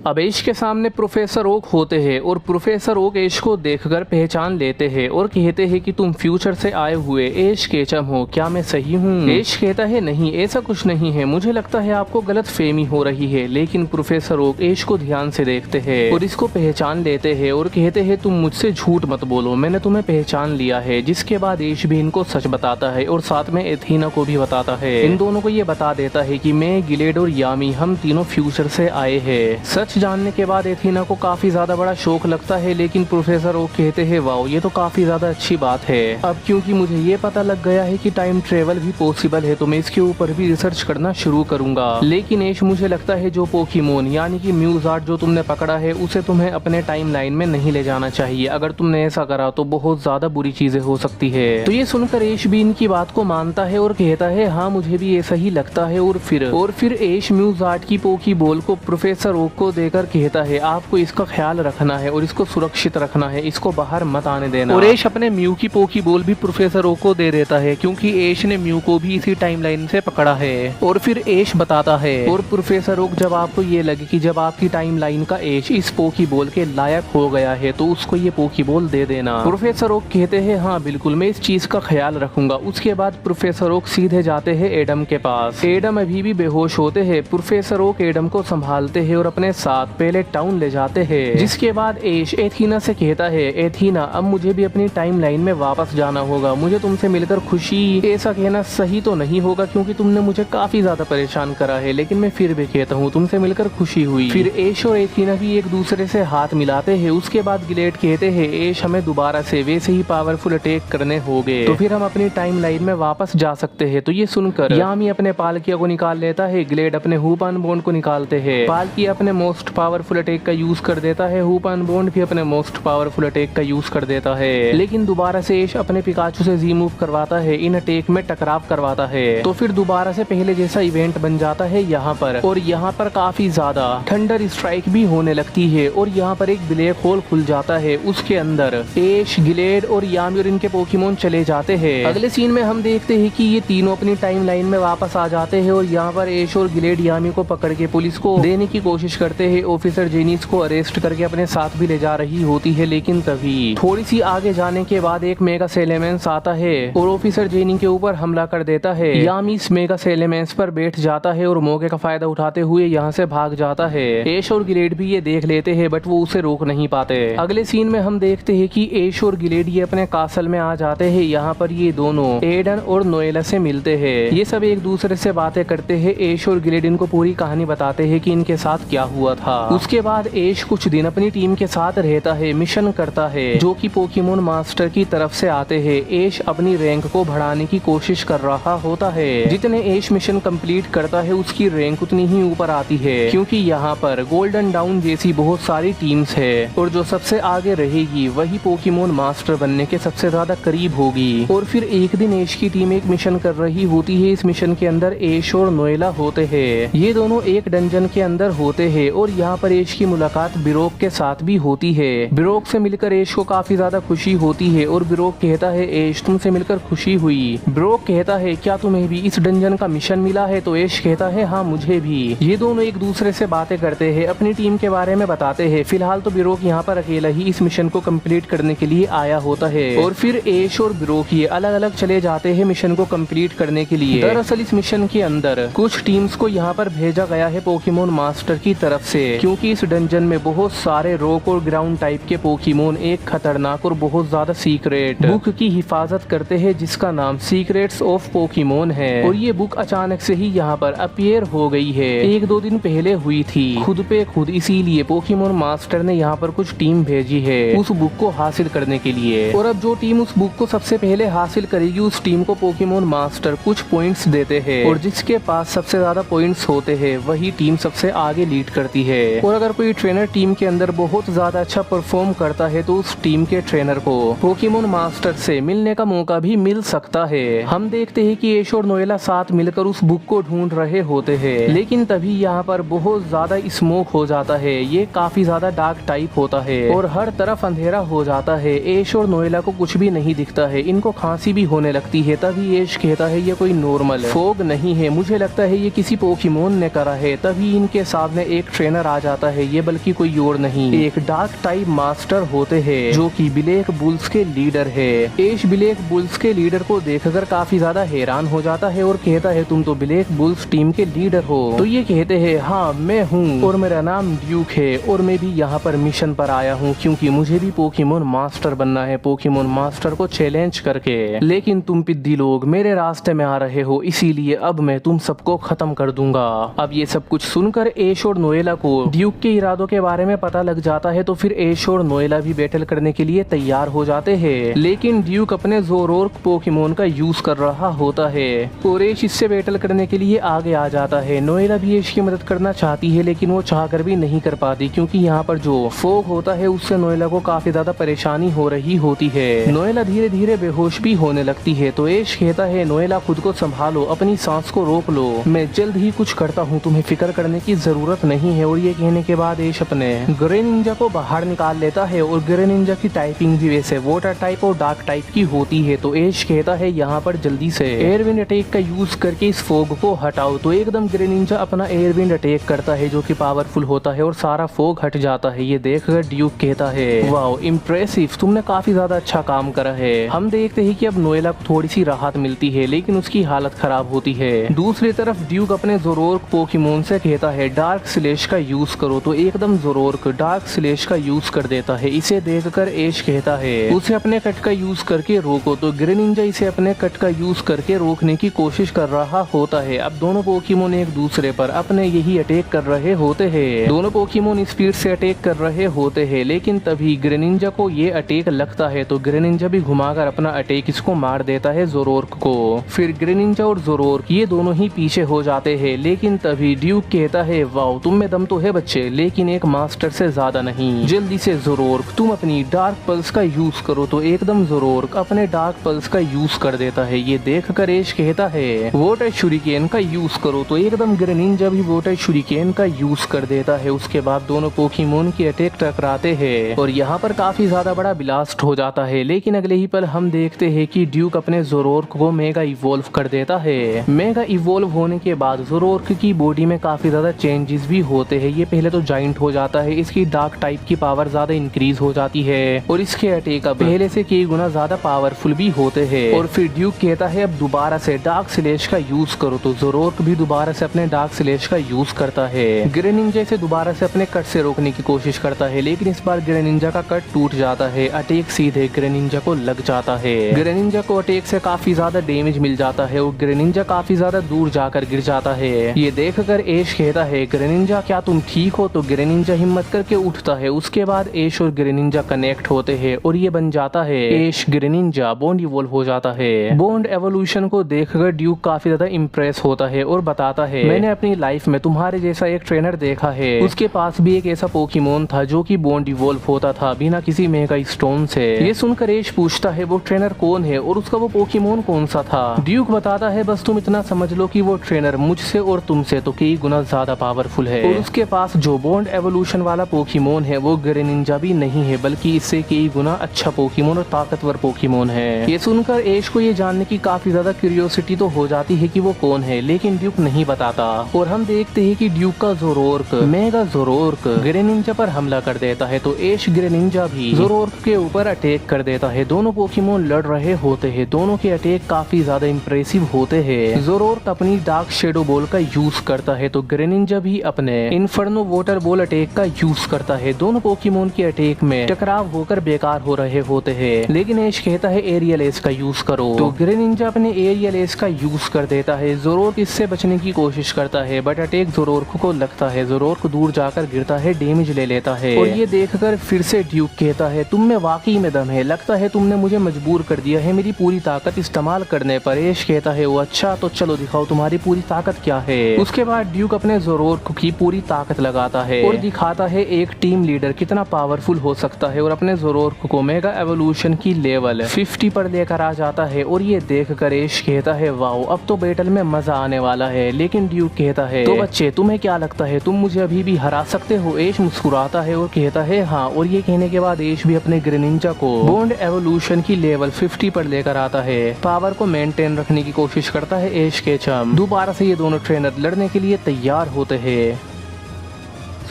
अब ऐश के सामने प्रोफेसर ओक होते हैं और प्रोफेसर ओक ऐश को देखकर पहचान लेते हैं और कहते हैं कि तुम फ्यूचर से आए हुए ऐश केचम हो, क्या मैं सही हूँ? ऐश कहता है नहीं, ऐसा कुछ नहीं है, मुझे लगता है आपको गलत फहमी हो रही है। लेकिन प्रोफेसर ओक ऐश को ध्यान से देखते हैं और इसको पहचान लेते हैं और कहते हैं तुम मुझसे झूठ मत बोलो, मैंने तुम्हें पहचान लिया है। जिसके बाद ऐश भी इनको सच बताता है और साथ में एथीना को भी बताता है। इन दोनों को ये बता देता है कि मैं, गिलेड और यामी हम तीनों फ्यूचर से आए हैं। सच जानने के बाद एथीना को काफी ज्यादा बड़ा शौक लगता है, लेकिन प्रोफेसर ओक कहते हैं वाओ ये तो काफी ज्यादा अच्छी बात है। अब क्योंकि मुझे ये पता लग गया है कि टाइम ट्रेवल भी पॉसिबल है तो मैं इसके ऊपर भी रिसर्च करना शुरू करूंगा। लेकिन ऐश मुझे लगता है जो पोकेमोन यानी कि म्यूज़ार्ट जो तुमने पकड़ा है उसे तुम्हें अपने टाइम लाइन में नहीं ले जाना चाहिए। अगर तुमने ऐसा करा तो बहुत ज्यादा बुरी चीजें हो सकती है। तो ये सुनकर ऐश भी इनकी बात को मानता है और कहता है हाँ मुझे भी ऐसा ही लगता है। और फिर ऐश म्यूज़ार्ट की पोकी बॉल को प्रोफेसर ओक को देकर कहता है आपको इसका ख्याल रखना है और इसको सुरक्षित रखना है, इसको बाहर मत आने देना। और ऐश अपने म्यू की पोकी बॉल भी प्रोफेसर ओक को दे देता है क्योंकि ऐश ने म्यू को भी इसी टाइमलाइन से पकड़ा है। और फिर ऐश बताता है और प्रोफेसर ओक जब आपको ये लगे कि जब आपकी टाइमलाइन का ऐश इस पोकी बॉल के लायक हो गया है तो उसको ये पोकी बॉल दे देना। प्रोफेसर ओक कहते हैं हाँ बिल्कुल मैं इस चीज का ख्याल रखूंगा। उसके बाद प्रोफेसर ओक सीधे जाते हैं एडम के पास। एडम अभी भी बेहोश होते हैं। प्रोफेसर ओक एडम को संभालते हैं और अपने साथ पहले टाउन ले जाते हैं। जिसके बाद ऐश एथीना से कहता है एथीना अब मुझे भी अपनी टाइमलाइन में वापस जाना होगा, मुझे तुमसे मिलकर खुशी। ऐसा कहना सही तो नहीं होगा क्योंकि तुमने मुझे काफी ज्यादा परेशान करा है, लेकिन मैं फिर भी कहता हूँ तुमसे मिलकर खुशी हुई। फिर ऐश और एथीना भी एक दूसरे से हाथ मिलाते हैं। उसके बाद गिलेड कहते हैं ऐश हमें दोबारा से वैसे ही पावरफुल अटैक करने होंगे तो फिर हम अपनी टाइमलाइन में वापस जा सकते हैं। तो ये सुनकर यामी अपने पालकिया को निकाल लेता है, गिलेड अपने हुपान बॉन्ड को निकालते हैं। पालकिया अपने मोस्ट पावरफुल अटैक का यूज कर देता है, हुपान बॉन्ड भी अपने मोस्ट पावरफुल अटैक का यूज कर देता है। लेकिन दोबारा से ऐश अपने पिकाचू से जी मूव करवाता है, इन अटैक में टकराव करवाता है। तो फिर दोबारा से पहले जैसा इवेंट बन जाता है यहाँ पर। और यहाँ पर काफी ज्यादा थंडर स्ट्राइक भी होने लगती है और यहाँ पर एक ब्लैक होल खुल जाता है। उसके अंदर ऐश, गिलेड और यामी और इनके पोकेमोन चले जाते हैं। अगले सीन में हम देखते हैं कि ये तीनों अपनी टाइमलाइन में वापस आ जाते हैं और यहाँ पर ऐश और गिलेड यामी को पकड़ के पुलिस को देने की कोशिश करते हैं। ऑफिसर जेनिस को अरेस्ट करके अपने साथ भी ले जा रही होती है, लेकिन तभी थोड़ी सी आगे जाने के बाद एक मेगा सेलेमेंस आता है और ऑफिसर जेनी के ऊपर हमला कर देता है। यामी इस मेगा सेलेमेंस पर बैठ जाता है और मौके का फायदा उठाते हुए यहाँ से भाग जाता है। ऐश और गिलेड भी ये देख लेते हैं बट वो उसे रोक नहीं पाते। अगले सीन में हम देखते हैं कि ऐश और गिलेड ये अपने कासल में आ जाते हैं। यहाँ पर ये दोनों एडन और नोएला से मिलते हैं। ये सब एक दूसरे से बातें करते हैं। ऐश और गिलेड इनको पूरी कहानी बताते हैं कि इनके साथ क्या हुआ था। उसके बाद ऐश कुछ दिन अपनी टीम के साथ रहता है, मिशन करता है जो कि पोकेमोन मास्टर की तरफ से आते हैं। ऐश अपनी रैंक को बढ़ाने की कोशिश कर रहा होता है। जितने ऐश मिशन कंप्लीट करता है उसकी रैंक उतनी ही ऊपर आती है क्योंकि यहाँ पर गोल्डन डाउन जैसी बहुत सारी टीम्स है और जो सबसे आगे रहेगी वही पोकेमोन मास्टर बनने के सबसे ज्यादा करीब होगी। और फिर एक दिन ऐश की टीम एक मिशन कर रही होती है। इस मिशन के अंदर ऐश और नोएला होते हैं। ये दोनों एक डंजन के अंदर होते हैं और यहाँ पर ऐश की मुलाकात बिरोक के साथ भी होती है। बिरोक से मिलकर ऐश को काफी ज्यादा खुशी होती है और बिरोक कहता है ऐश तुमसे मिलकर खुशी हुई। बिरोक कहता है क्या तुम्हें भी इस डंजन का मिशन मिला है? तो ऐश कहता है हाँ मुझे भी। ये दोनों एक दूसरे से बातें करते हैं, अपनी टीम के बारे में बताते हैं। फिलहाल तो बिरोक यहाँ पर अकेला ही इस मिशन को कंप्लीट करने के लिए आया होता है और फिर ऐश और बिरोक ये अलग अलग चले जाते हैं मिशन को कंप्लीट करने के लिए। दरअसल इस मिशन के अंदर कुछ टीम्स को यहाँ पर भेजा गया है पोकेमोन मास्टर की तरफ से क्योंकि इस डंजन में बहुत सारे रॉक और ग्राउंड टाइप के पोकेमोन एक खतरनाक और बहुत ज्यादा सीक्रेट बुक की हिफाजत करते हैं जिसका नाम सीक्रेट्स ऑफ पोकेमोन है। और ये बुक अचानक से ही यहाँ पर अपीयर हो गई है, एक दो दिन पहले हुई थी खुद पे खुद। इसीलिए पोकेमोन मास्टर ने यहाँ पर कुछ टीम भेजी है उस बुक को हासिल करने के लिए। और अब जो टीम उस बुक को सबसे पहले हासिल करेगी उस टीम को पोकेमोन मास्टर कुछ पॉइंट्स देते हैं और जिसके पास सबसे ज्यादा पॉइंट्स होते हैं वही टीम सबसे आगे लीड करती है। और अगर कोई ट्रेनर टीम के अंदर बहुत ज्यादा अच्छा परफॉर्म करता है तो उस टीम के ट्रेनर को पोकेमोन मास्टर से मिलने का मौका भी मिल सकता है। हम देखते हैं कि ऐश और नोएला साथ मिलकर उस बुक को ढूंढ रहे होते हैं, लेकिन तभी यहाँ पर बहुत ज्यादा स्मोक हो जाता है। ये काफी ज्यादा डार्क टाइप होता है और हर तरफ अंधेरा हो जाता है। ऐश और नोएला को कुछ भी नहीं दिखता है, इनको खांसी भी होने लगती है। तभी ऐश कहता है ये कोई नॉर्मल फॉग नहीं है, मुझे लगता है ये किसी पोकेमोन ने करा है। तभी इनके सामने एक ट्रेनर ट्रेनर आ जाता है, ये बल्कि कोई और नहीं एक डार्क टाइप मास्टर होते हैं जो कि ब्लैक बुल्स के लीडर है। एश ब्लैक बुल्स के लीडर को देखकर काफी ज्यादा हैरान हो जाता है और कहता है तुम तो ब्लैक बुल्स टीम के लीडर हो। तो ये कहते हैं हाँ मैं हूँ और मेरा नाम ड्यूक है और मैं भी यहाँ पर मिशन पर आया हूँ क्योंकि मुझे भी पोकेमोन मास्टर बनना है, पोकेमोन मास्टर को चैलेंज करके। लेकिन तुम पिद्दी लोग मेरे रास्ते में आ रहे हो, इसीलिए अब मैं तुम सबको खत्म कर दूंगा। अब ये सब कुछ सुनकर एश और नोएला को ड्यूक के इरादों के बारे में पता लग जाता है, तो फिर एश और नोएला भी बैटल करने के लिए तैयार हो जाते हैं। लेकिन ड्यूक अपने जोरोर्क पोकेमोन का यूज कर रहा होता है और एश इससे बैटल करने के लिए आगे आ जाता है। नोएला भी एश की मदद करना चाहती है लेकिन वो चाहकर भी नहीं कर पाती क्योंकि यहाँ पर जो फोग होता है उससे नोएला को काफी ज्यादा परेशानी हो रही होती है। नोएला धीरे धीरे बेहोश भी होने लगती है। तो एश कहता है नोएला खुद को संभालो, अपनी सांस को रोक लो, मैं जल्द ही कुछ करता हूँ, तुम्हें फिक्र करने की जरूरत नहीं है। और ये कहने के बाद एश अपने ग्रेनिंजा को बाहर निकाल लेता है और ग्रेनिंजा की टाइपिंग भी वैसे वाटर टाइप और डार्क टाइप की होती है। तो एश कहता है यहाँ पर जल्दी से एयरविंड अटैक का यूज करके इस फोग को हटाओ। तो एकदम ग्रेनिंजा अपना एयरविंड अटैक करता है जो कि पावरफुल होता है और सारा फोग हट जाता है। ये देखकर ड्यूक कहता है वाओ इम्प्रेसिव, तुमने काफी ज्यादा अच्छा काम करा है। हम देखते हैं कि अब नोएला को थोड़ी सी राहत मिलती है लेकिन उसकी हालत खराब होती है। दूसरी तरफ ड्यूक अपने जोरोर्क पोकेमोन से कहता है डार्क स्लैश का यूज करो। तो एकदम जोरोर्क डार्क स्लैश का यूज कर देता है। इसे देखकर एश कहता है उसे अपने कट का यूज करके रोको। तो ग्रेनिंजा इसे अपने कट का यूज करके रोकने की कोशिश कर रहा होता है। अब दोनों पोकेमोन एक दूसरे पर अपने यही अटैक कर रहे होते हैं। दोनों पोकेमोन स्पीड से अटैक कर रहे होते हैं लेकिन तभी ग्रेनिंजा को ये अटैक लगता है। तो ग्रेनिंजा भी घुमाकर अपना अटैक इसको मार देता है जोरोर्क को। फिर ग्रेनिंजा और जोरोर्क ये दोनों ही पीछे हो जाते हैं लेकिन तभी ड्यूक कहता है वाओ तुम में दम तो है बच्चे, लेकिन एक मास्टर से ज्यादा नहीं। जल्दी से जोरोर्क तुम अपनी डार्क पल्स का यूज करो। तो एकदम जोरोर्क अपने डार्क पल्स का यूज कर देता है। ये देखकर एश कहता है वाटर शुरिकेन का यूज करो। तो एकदम ग्रेनिंजा भी वाटर शुरिकेन का यूज कर देता है। उसके बाद दोनों पोकेमोन के अटैक टकराते हैं और यहाँ पर काफी ज्यादा बड़ा ब्लास्ट हो जाता है। लेकिन अगले ही पल हम देखते हैं कि ड्यूक अपने जोरोर्क को मेगा इवोल्व कर देता है। मेगा इवोल्व होने के बाद जोरोर्क की बॉडी में काफी ज्यादा चेंजेस भी होते हैं। ये पहले तो जाइंट हो जाता है, इसकी डार्क टाइप की पावर ज्यादा इंक्रीज हो जाती है और इसके अटैक अब पहले से कई गुना ज्यादा पावरफुल भी होते हैं। और फिर ड्यूक कहता है अब दोबारा से डार्क स्लैश का यूज करो। तो जोरोर्क भी दोबारा से अपने डार्क स्लैश का यूज करता है। ग्रेनिंजा से दोबारा से अपने कट से रोकने की कोशिश करता है लेकिन इस बार ग्रेनिंजा का कट टूट जाता है। अटैक सीधे ग्रेनिंजा को लग जाता है। ग्रेनिंजा को अटैक से काफी ज्यादा डैमेज मिल जाता है और ग्रेनिंजा काफी ज्यादा दूर जाकर गिर जाता है। ये देखकर एश कहता है ग्रेनिंजा क्या तुम ठीक हो? तो ग्रेनिंजा हिम्मत करके उठता है। उसके बाद एश और ग्रेनिंजा कनेक्ट होते हैं और ये बन जाता है एश ग्रेनिंजा बॉन्ड इवोल्व हो जाता है। बॉन्ड एवोल्यूशन को देखकर ड्यूक काफी ज्यादा इम्प्रेस होता है और बताता है मैंने अपनी लाइफ में तुम्हारे जैसा एक ट्रेनर देखा है, उसके पास भी एक ऐसा पोकेमोन था जो कि बॉन्ड इवोल्व होता था बिना किसी मेगा स्टोन से। ये सुनकर एश पूछता है वो ट्रेनर कौन है और उसका वो पोकेमोन कौन सा था? ड्यूक बताता है बस तुम इतना समझ लो कि वो ट्रेनर मुझसे और तुमसे तो कई गुना ज्यादा पावरफुल है और उसके पास जो बॉन्ड एवोल्यूशन वाला पोकेमोन है वो ग्रेनिंजा भी नहीं है बल्कि इससे कई गुना अच्छा पोकेमोन और ताकतवर पोकेमोन है। ये सुनकर एश को ये जानने की काफी ज्यादा क्यूरियोसिटी तो हो जाती है कि वो कौन है लेकिन ड्यूक नहीं बताता और हम देखते हैं कि ड्यूक का जोरोर्क मेगा जोरोर्क ग्रेनिंजा पर हमला कर देता है। तो एश ग्रेनिंजा भी जोरोर्क के ऊपर अटैक कर देता है। दोनों पोकेमोन लड़ रहे होते हैं, दोनों के अटैक काफी ज्यादा इम्प्रेसिव होते हैं। जोरोर्क अपनी डार्क शेडो बॉल का यूज करता है तो ग्रेनिंजा भी अपने इन्फर्नो वाटर बॉल अटैक का यूज करता है। दोनों पोकेमोन के अटैक में टकराव होकर बेकार हो रहे होते हैं लेकिन एश कहता है एरियल एस का यूज करो। तो ग्रेनिंजा अपने एरियल एस का यूज कर देता है। जोरोर्क इससे बचने की कोशिश करता है बट अटैक जोरोर्क को लगता है। जोरोर्क दूर जाकर गिरता है, डैमेज ले लेता है और ये देखकर फिर से ड्यूक कहता है तुम में वाकई में दम है, लगता है तुमने मुझे मजबूर कर दिया है मेरी पूरी ताकत इस्तेमाल करने पर। एश कहता है वो अच्छा तो चलो दिखाओ तुम्हारी पूरी ताकत क्या है। उसके बाद ड्यूक अपने जोरोर्क की पूरी ताकत लगाता है और दिखाता है एक टीम लीडर कितना पावरफुल हो सकता है और अपने जोरोर्क को मेगा एवोल्यूशन की लेवल 50 पर लेकर आ जाता है। और ये देखकर एश कहता है वाओ अब तो बैटल में मजा आने वाला है। लेकिन ड्यूक कहता है तो बच्चे तुम्हें क्या लगता है तुम मुझे अभी भी हरा सकते हो? एश मुस्कुराता है और कहता है हाँ। और ये कहने के बाद एश भी अपने ग्रेनिंजा को बॉन्ड एवोल्यूशन की लेवल 50 पर लेकर आता है। पावर को मेंटेन रखने की कोशिश करता है एश के चम। दोबारा से ये दोनों ट्रेनर लड़ने के लिए तैयार होते हैं।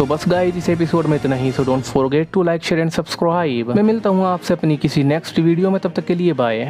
सो बस गाइस इस एपिसोड में इतना ही। So don't forget to like share and subscribe. मैं मिलता हूँ आपसे अपनी किसी नेक्स्ट वीडियो में, तब तक के लिए बाय।